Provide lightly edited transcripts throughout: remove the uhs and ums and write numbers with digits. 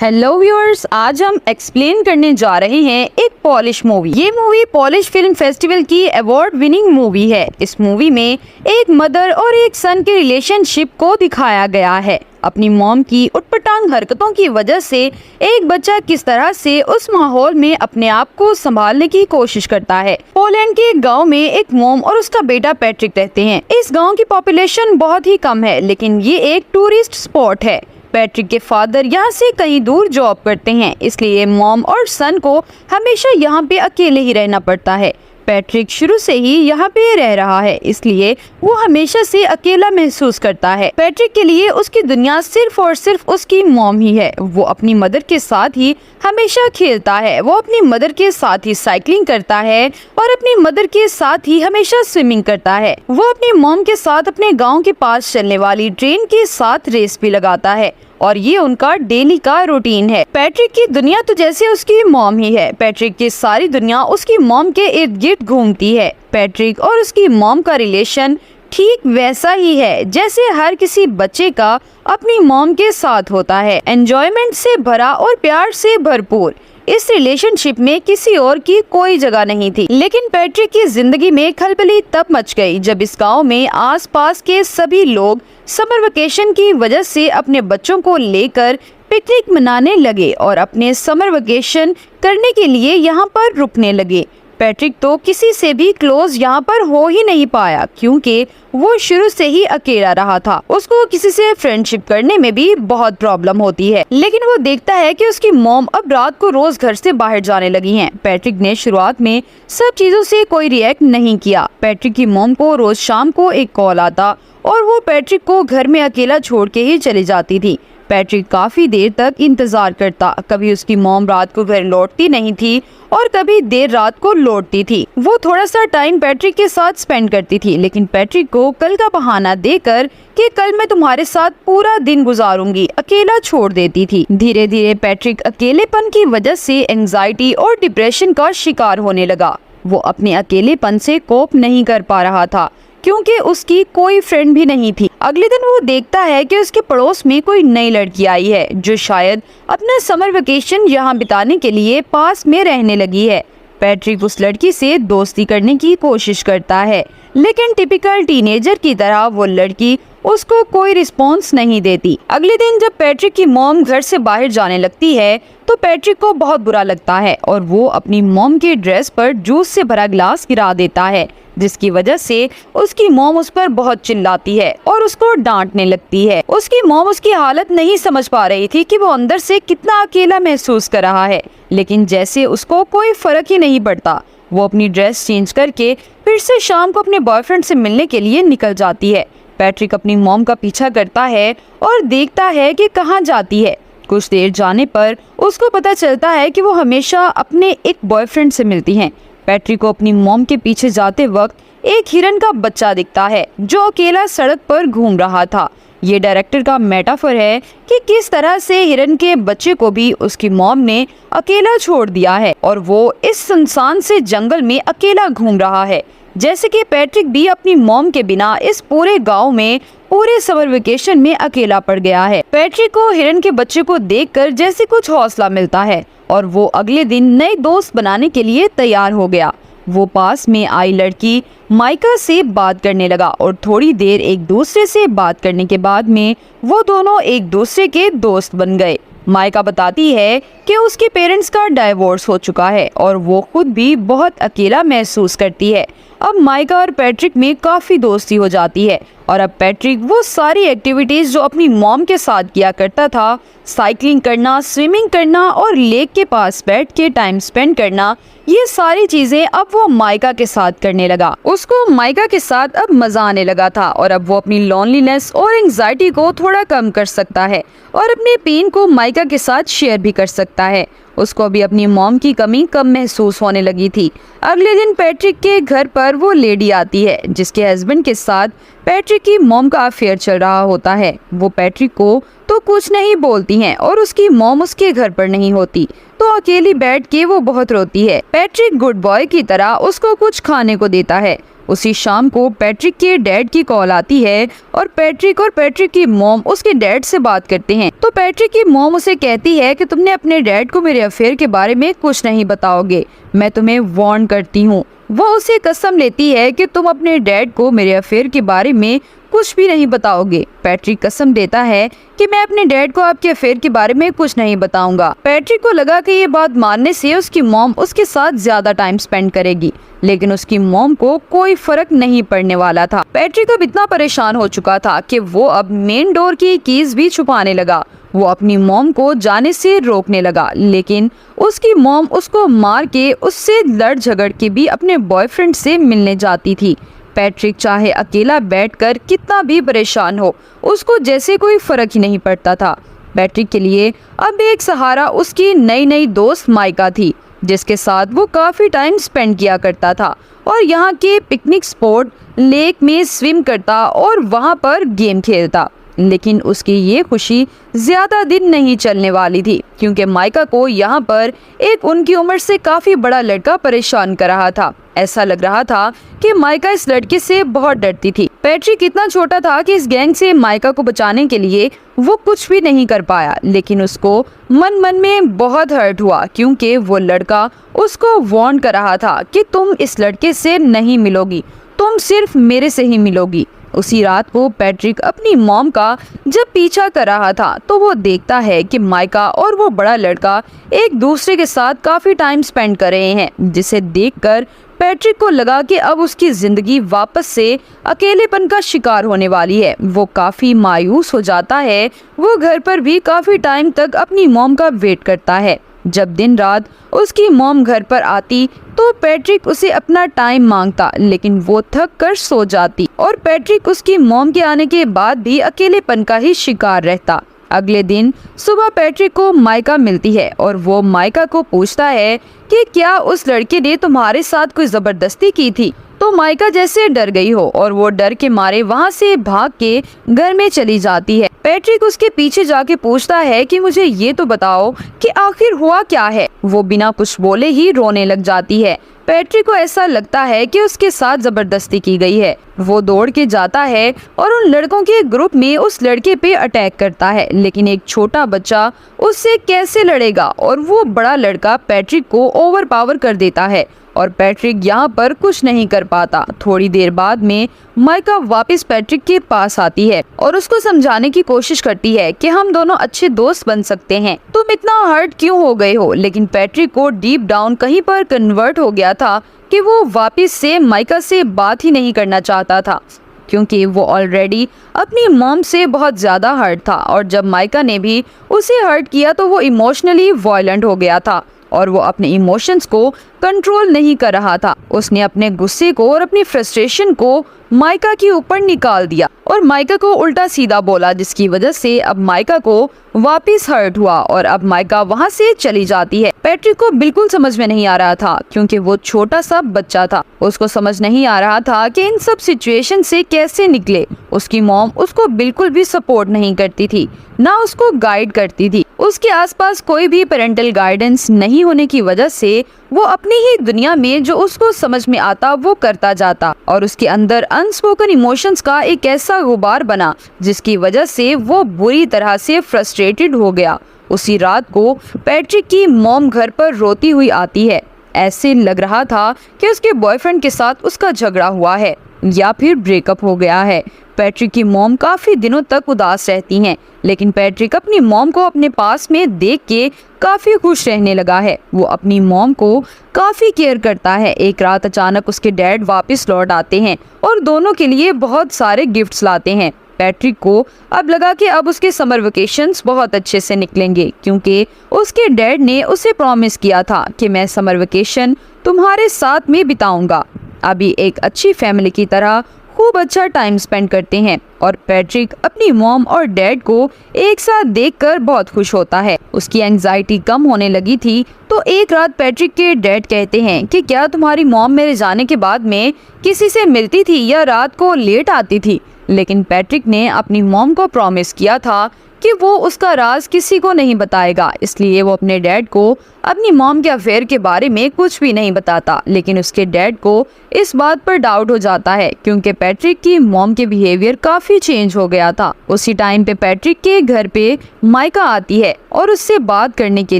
Hello viewers, आज हम explain करने जा रहे हैं एक पॉलिश मूवी। ये मूवी पॉलिश फिल्म फेस्टिवल की अवार्ड विनिंग मूवी है। इस मूवी में एक मदर और एक सन के रिलेशनशिप को दिखाया गया है। अपनी मॉम की उटपटांग हरकतों की वजह से एक बच्चा किस तरह से उस माहौल में अपने आप को संभालने की कोशिश करता है। पोलैंड के एक गांव में एक मॉम और उसका बेटा पैट्रिक रहते हैं। इस गांव की पॉपुलेशन बहुत ही कम है, लेकिन ये एक टूरिस्ट स्पॉट है। पैट्रिक के फादर यहाँ से कहीं दूर जॉब करते हैं, इसलिए मॉम और सन को हमेशा यहाँ पे अकेले ही रहना पड़ता है। पैट्रिक शुरू से ही यहाँ पे रह रहा है, इसलिए वो हमेशा से अकेला महसूस करता है। पैट्रिक के लिए उसकी दुनिया सिर्फ और सिर्फ उसकी मॉम ही है। वो अपनी मदर के साथ ही हमेशा खेलता है, वो अपनी मदर के साथ ही साइकिलिंग करता है और अपनी मदर के साथ ही हमेशा स्विमिंग करता है। वो अपनी मॉम के साथ अपने गाँव के पास चलने वाली ट्रेन के साथ रेस भी लगाता है और ये उनका डेली का रूटीन है। पैट्रिक की दुनिया तो जैसे उसकी मॉम ही है। पैट्रिक की सारी दुनिया उसकी मॉम के इर्द गिर्द घूमती है। पैट्रिक और उसकी मॉम का रिलेशन ठीक वैसा ही है जैसे हर किसी बच्चे का अपनी मॉम के साथ होता है, एंजॉयमेंट से भरा और प्यार से भरपूर। इस रिलेशनशिप में किसी और की कोई जगह नहीं थी। लेकिन पैट्रिक की जिंदगी में खलबली तब मच गई जब इस गांव में आसपास के सभी लोग समर वेकेशन की वजह से अपने बच्चों को लेकर पिकनिक मनाने लगे और अपने समर वेकेशन करने के लिए यहाँ पर रुकने लगे। पैट्रिक तो किसी से भी क्लोज यहाँ पर हो ही नहीं पाया, क्योंकि वो शुरू से ही अकेला रहा था। उसको किसी से फ्रेंडशिप करने में भी बहुत प्रॉब्लम होती है। लेकिन वो देखता है कि उसकी मॉम अब रात को रोज घर से बाहर जाने लगी हैं। पैट्रिक ने शुरुआत में सब चीजों से कोई रिएक्ट नहीं किया। पैट्रिक की मॉम को रोज शाम को एक कॉल आता और वो पैट्रिक को घर में अकेला छोड़ के ही चली जाती थी। पैट्रिक काफी देर तक इंतजार करता। कभी उसकी मॉम रात को घर लौटती नहीं थी और कभी देर रात को लौटती थी। वो थोड़ा सा टाइम पैट्रिक के साथ स्पेंड करती थी, लेकिन पैट्रिक को कल का बहाना देकर कि कल मैं तुम्हारे साथ पूरा दिन गुजारूंगी, अकेला छोड़ देती थी। धीरे धीरे पैट्रिक अकेलेपन की वजह से एंजाइटी और डिप्रेशन का शिकार होने लगा। वो अपने अकेलेपन से कोप नहीं कर पा रहा था, क्योंकि उसकी कोई फ्रेंड भी नहीं थी। अगले दिन वो देखता है कि उसके पड़ोस में कोई नई लड़की आई है जो शायद अपना समर वेकेशन यहाँ बिताने के लिए पास में रहने लगी है। पैट्रिक उस लड़की से दोस्ती करने की कोशिश करता है, लेकिन टिपिकल टीनेजर की तरह वो लड़की उसको कोई रिस्पॉन्स नहीं देती। अगले दिन जब पैट्रिक की मॉम घर से बाहर जाने लगती है तो पैट्रिक को बहुत बुरा लगता है और वो अपनी मॉम के ड्रेस पर जूस से भरा गिलास गिरा देता है, जिसकी वजह से उसकी मॉम उस पर बहुत चिल्लाती है और उसको डांटने लगती है। उसकी मॉम उसकी हालत नहीं समझ पा रही थी कि वो अंदर से कितना अकेला महसूस कर रहा है, लेकिन जैसे उसको कोई फर्क ही नहीं पड़ता। वो अपनी ड्रेस चेंज करके फिर से शाम को अपने बॉयफ्रेंड से मिलने के लिए निकल जाती है। पैट्रिक अपनी मॉम का पीछा करता है और देखता है कि कहाँ जाती है। कुछ देर जाने पर उसको पता चलता है कि वो हमेशा अपने एक बॉयफ्रेंड से मिलती हैं। पैट्रिक को अपनी मॉम के पीछे जाते वक्त एक हिरन का बच्चा दिखता है जो अकेला सड़क पर घूम रहा था। ये डायरेक्टर का मेटाफर है कि किस तरह से हिरन के बच्चे को भी उसकी मॉम ने अकेला छोड़ दिया है और वो इस सुनसान से जंगल में अकेला घूम रहा है, जैसे कि पैट्रिक भी अपनी मॉम के बिना इस पूरे गांव में पूरे समर वेकेशन में अकेला पड़ गया है। पैट्रिक को हिरन के बच्चे को देखकर जैसे कुछ हौसला मिलता है और वो अगले दिन नए दोस्त बनाने के लिए तैयार हो गया। वो पास में आई लड़की माइका से बात करने लगा और थोड़ी देर एक दूसरे से बात करने के बाद में वो दोनों एक दूसरे के दोस्त बन गए। माइका बताती है कि उसके पेरेंट्स का डाइवोर्स हो चुका है और वो खुद भी बहुत अकेला महसूस करती है। अब माइका और पैट्रिक में काफी दोस्ती हो जाती है और अब पैट्रिक वो सारी एक्टिविटीज जो अपनी मॉम के साथ किया करता था, साइकिलिंग करना, स्विमिंग करना और लेक के पास बैठ के टाइम स्पेंड करना, ये सारी चीजें अब वो माइका के साथ करने लगा। उसको माइका के साथ अब मजा आने लगा था और अब वो अपनी लोनलीनेस और एंजाइटी को थोड़ा कम कर सकता है और अपने पेन को माइका के साथ शेयर भी कर सकता है। उसको भी अपनी मॉम की कमी कम महसूस होने लगी थी। अगले दिन पैट्रिक के घर पर वो लेडी आती है जिसके हस्बैंड के साथ पैट्रिक की मॉम का अफेयर चल रहा होता है। वो पैट्रिक को तो कुछ नहीं बोलती हैं और उसकी मॉम उसके घर पर नहीं होती, तो अकेली बैठ के वो बहुत रोती है। पैट्रिक गुड बॉय की तरह उसको कुछ खाने को देता है। उसी शाम को पैट्रिक के डैड की कॉल आती है और पैट्रिक की मॉम उसके डैड से बात करते हैं। तो पैट्रिक की मॉम उसे कहती है कि तुमने अपने डैड को मेरे अफेयर के बारे में कुछ नहीं बताओगे, मैं तुम्हें वार्न करती हूँ। वो उसे कसम लेती है कि तुम अपने डैड को मेरे अफेयर के बारे में कुछ भी नहीं बताओगे। पैट्रिक कसम देता है कि मैं अपने डैड को आपके अफेयर के बारे में कुछ नहीं बताऊंगा। पैट्रिक को लगा कि ये बात मानने से उसकी मॉम उसके साथ ज्यादा टाइम स्पेंड करेगी, लेकिन उसकी मॉम को कोई फर्क नहीं पड़ने वाला था। पैट्रिक अब इतना परेशान हो चुका था कि वो अब मेन डोर की कीज भी छुपाने लगा। वो अपनी मॉम को जाने से रोकने लगा, लेकिन उसकी मॉम उसको मार के उससे लड़ झगड़ के भी अपने बॉयफ्रेंड से मिलने जाती थी। पैट्रिक चाहे अकेला बैठकर कितना भी परेशान हो, उसको जैसे कोई फर्क ही नहीं पड़ता था। पैट्रिक के लिए अब एक सहारा उसकी नई दोस्त माइका थी, जिसके साथ वो काफी टाइम स्पेंड किया करता था और यहाँ के पिकनिक स्पॉट लेक में स्विम करता और वहाँ पर गेम खेलता। लेकिन उसकी ये खुशी ज्यादा दिन नहीं चलने वाली थी, क्योंकि माइका को यहाँ पर एक उनकी उम्र से काफी बड़ा लड़का परेशान कर रहा था। ऐसा लग रहा था कि माइका इस लड़के से बहुत डरती थी। पैट्रिक इतना छोटा था कि इस गैंग से माइका को बचाने के लिए वो कुछ भी नहीं कर पाया, लेकिन उसको मन में बहुत हर्ट हुआ, क्योंकि वो लड़का उसको वार्न कर रहा था कि तुम इस लड़के से नहीं मिलोगी, तुम सिर्फ मेरे से ही मिलोगी। उसी रात को पैट्रिक अपनी मॉम का जब पीछा कर रहा था तो वो देखता है कि माइका और वो बड़ा लड़का एक दूसरे के साथ काफी टाइम स्पेंड कर रहे हैं, जिसे देखकर पैट्रिक को लगा कि अब उसकी जिंदगी वापस से अकेलेपन का शिकार होने वाली है। वो काफी मायूस हो जाता है। वो घर पर भी काफी टाइम तक अपनी मॉम का वेट करता है। जब दिन रात उसकी मॉम घर पर आती तो पैट्रिक उसे अपना टाइम मांगता, लेकिन वो थक कर सो जाती और पैट्रिक उसकी मॉम के आने के बाद भी अकेलेपन का ही शिकार रहता। अगले दिन सुबह पैट्रिक को माइका मिलती है और वो माइका को पूछता है कि क्या उस लड़के ने तुम्हारे साथ कोई जबरदस्ती की थी। तो माइका जैसे डर गई हो और वो डर के मारे वहाँ से भाग के घर में चली जाती है। पैट्रिक उसके पीछे जाके पूछता है कि मुझे ये तो बताओ कि आखिर हुआ क्या है। वो बिना कुछ बोले ही रोने लग जाती है। पैट्रिक को ऐसा लगता है कि उसके साथ जबरदस्ती की गई है। वो दौड़ के जाता है और उन लड़कों के ग्रुप में उस लड़के पे अटैक करता है, लेकिन एक छोटा बच्चा उससे कैसे लड़ेगा और वो बड़ा लड़का पैट्रिक को ओवरपावर कर देता है और पैट्रिक यहाँ पर कुछ नहीं कर पाता। थोड़ी देर बाद में माइका वापस पैट्रिक के पास आती है और उसको समझाने की कोशिश करती है कि हम दोनों अच्छे दोस्त बन सकते हैं, तुम इतना हर्ट क्यों हो गए हो। लेकिन पैट्रिक को डीप डाउन कहीं पर कन्वर्ट हो गया था कि वो वापस से माइका से बात ही नहीं करना चाहता था, क्योंकि वो ऑलरेडी अपनी मॉम से बहुत ज़्यादा हर्ट था और जब माइका ने भी उसे हर्ट किया तो वो इमोशनली वायलेंट हो गया था और वो अपने इमोशंस को कंट्रोल नहीं कर रहा था। उसने अपने गुस्से को और अपनी फ्रस्ट्रेशन को माइका के ऊपर निकाल दिया और माइका को उल्टा सीधा बोला, जिसकी वजह से अब माइका को वापस हर्ट हुआ और अब माइका वहाँ से चली जाती है। पैट्रिक को बिल्कुल समझ में नहीं आ रहा था, क्योंकि वो छोटा सा बच्चा था। उसको समझ नहीं आ रहा था कि इन सब सिचुएशन से कैसे निकले। उसकी मॉम उसको बिल्कुल भी सपोर्ट नहीं करती थी, ना उसको गाइड करती थी। उसके आसपास कोई भी पेरेंटल गाइडेंस नहीं होने की वजह से वो अपनी ही दुनिया में जो उसको समझ में आता वो करता जाता और उसके अंदर अनस्पोकन इमोशंस का एक ऐसा गुबार बना जिसकी वजह से वो बुरी तरह से फ्रस्ट्रेटेड हो गया। उसी रात को पैट्रिक की मॉम घर पर रोती हुई आती है। ऐसे लग रहा था कि उसके बॉयफ्रेंड के साथ उसका झगड़ा हुआ है या फिर ब्रेकअप हो गया है। पैट्रिक की मॉम काफी दिनों तक उदास रहती हैं, लेकिन पैट्रिक अपनी मॉम को अपने पास में देख के काफी खुश रहने लगा है। वो अपनी मॉम को काफी केयर करता है। एक रात अचानक उसके डैड वापस लौट आते हैं और दोनों के लिए बहुत सारे गिफ्ट्स लाते हैं। पैट्रिक को अब लगा कि अब उसके समर वेकेशंस बहुत अच्छे से निकलेंगे, क्योंकि उसके डैड ने उसे प्रॉमिस किया था कि मैं समर वेकेशन तुम्हारे साथ में बिताऊंगा। अभी एक अच्छी फैमिली की तरह खूब अच्छा टाइम स्पेंड करते हैं और पैट्रिक अपनी मॉम और डैड को एक साथ देखकर बहुत खुश होता है। उसकी एंजाइटी कम होने लगी थी तो एक रात पैट्रिक के डैड कहते हैं कि क्या तुम्हारी मॉम मेरे जाने के बाद में किसी से मिलती थी या रात को लेट आती थी। लेकिन पैट्रिक ने अपनी मॉम को प्रॉमिस किया था कि वो उसका राज किसी को नहीं बताएगा, इसलिए वो अपने डैड को अपनी मॉम के अफेयर के बारे में कुछ भी नहीं बताता। लेकिन उसके डैड को इस बात पर डाउट हो जाता है क्योंकि पैट्रिक की मॉम के बिहेवियर काफी चेंज हो गया था। उसी टाइम पे पैट्रिक के घर पे माइका आती है और उससे बात करने के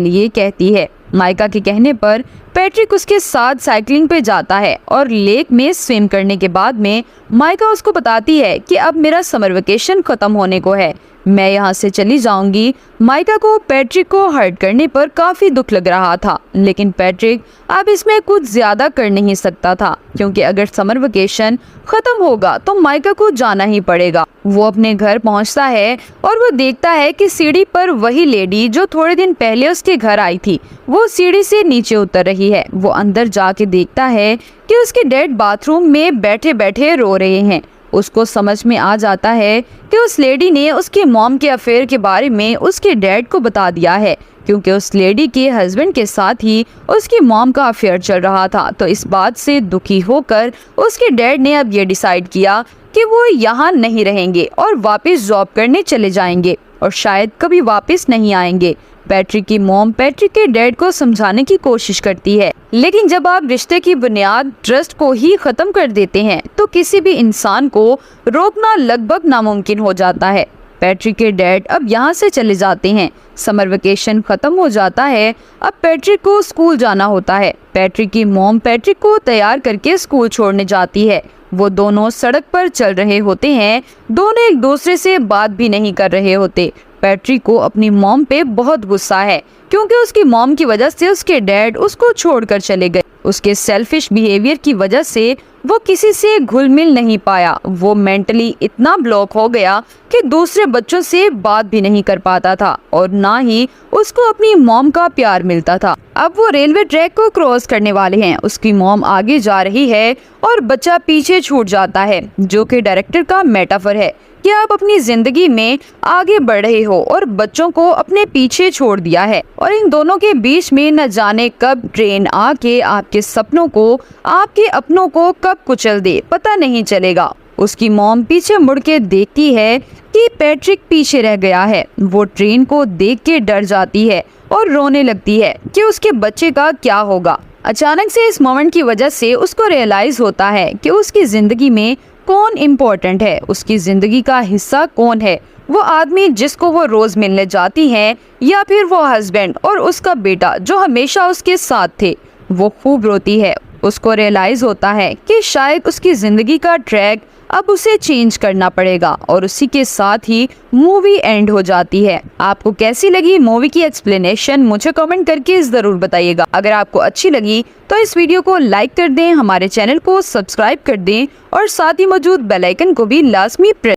लिए कहती है। माइका के कहने पर पैट्रिक उसके साथ साइकिलिंग पे जाता है और लेक में स्विम करने के बाद में माइका उसको बताती है कि अब मेरा समर वेकेशन खत्म होने को है, मैं यहाँ से चली जाऊंगी। माइका को पैट्रिक को हर्ट करने पर काफी दुख लग रहा था, लेकिन पैट्रिक अब इसमें कुछ ज्यादा कर नहीं सकता था क्योंकि अगर समर वेकेशन खत्म होगा तो माइका को जाना ही पड़ेगा। वो अपने घर पहुंचता है और वो देखता है कि सीढ़ी पर वही लेडी जो थोड़े दिन पहले उसके घर आई थी वो सीढ़ी से नीचे उतर रही है। वो अंदर जाके देखता है कि उसके डैड बाथरूम में बैठे बैठे रो रहे हैं। उसको समझ में आ जाता है कि उस लेडी ने उसके मॉम के अफेयर के बारे में उसके डैड को बता दिया है क्योंकि उस लेडी के हस्बैंड के साथ ही उसकी मॉम का अफेयर चल रहा था। तो इस बात से दुखी होकर उसके डैड ने अब ये डिसाइड किया कि वो यहाँ नहीं रहेंगे और वापस जॉब करने चले जाएंगे और शायद कभी वापस नहीं आएंगे। पैट्रिक की मॉम पैट्रिक के डैड को समझाने की कोशिश करती है, लेकिन जब आप रिश्ते की बुनियाद ट्रस्ट को ही खत्म कर देते हैं तो किसी भी इंसान को रोकना लगभग नामुमकिन हो जाता है। पैट्रिक के डैड अब यहाँ से चले जाते हैं। समर वेकेशन खत्म हो जाता है। अब पैट्रिक को स्कूल जाना होता है। पैट्रिक की मॉम पैट्रिक को तैयार करके स्कूल छोड़ने जाती है। वो दोनों सड़क पर चल रहे होते हैं। दोनों एक दूसरे से बात भी नहीं कर रहे होते। पैट्रिक को अपनी मॉम पे बहुत गुस्सा है क्योंकि उसकी मॉम की वजह से उसके डैड उसको छोड़कर चले गए। उसके सेल्फिश बिहेवियर की वजह से वो किसी से घुल मिल नहीं पाया। वो मेंटली इतना ब्लॉक हो गया कि दूसरे बच्चों से बात भी नहीं कर पाता था और ना ही उसको अपनी मॉम का प्यार मिलता था। अब वो रेलवे ट्रैक को क्रॉस करने वाले हैं। उसकी मॉम आगे जा रही है और बच्चा पीछे छूट जाता है, जो कि डायरेक्टर का मेटाफर है कि आप अपनी जिंदगी में आगे बढ़ रहे हो और बच्चों को अपने पीछे छोड़ दिया है और इन दोनों के बीच में न जाने कब ट्रेन आके आपके सपनों को, आपके अपनों को कब कुचल दे, पता नहीं चलेगा। उसकी मॉम पीछे मुड़ के देखती है कि पैट्रिक पीछे रह गया है। वो ट्रेन को देख के डर जाती है और रोने लगती है कि उसके बच्चे का क्या होगा। अचानक से इस मोमेंट की वजह से उसको रियलाइज होता है कि उसकी जिंदगी में कौन इम्पोर्टेंट है, उसकी जिंदगी का हिस्सा कौन है। वो आदमी जिसको वो रोज मिलने जाती है या फिर वो हस्बैंड और उसका बेटा जो हमेशा उसके साथ थे। वो खूब रोती है। उसको रियलाइज होता है कि शायद उसकी जिंदगी का ट्रैक अब उसे चेंज करना पड़ेगा और उसी के साथ ही मूवी एंड हो जाती है। आपको कैसी लगी मूवी की एक्सप्लेनेशन मुझे कमेंट करके जरूर बताइएगा। अगर आपको अच्छी लगी तो इस वीडियो को लाइक कर दें, हमारे चैनल को सब्सक्राइब कर दें और साथ ही मौजूद बेल आइकन को भी लाजमी प्रेस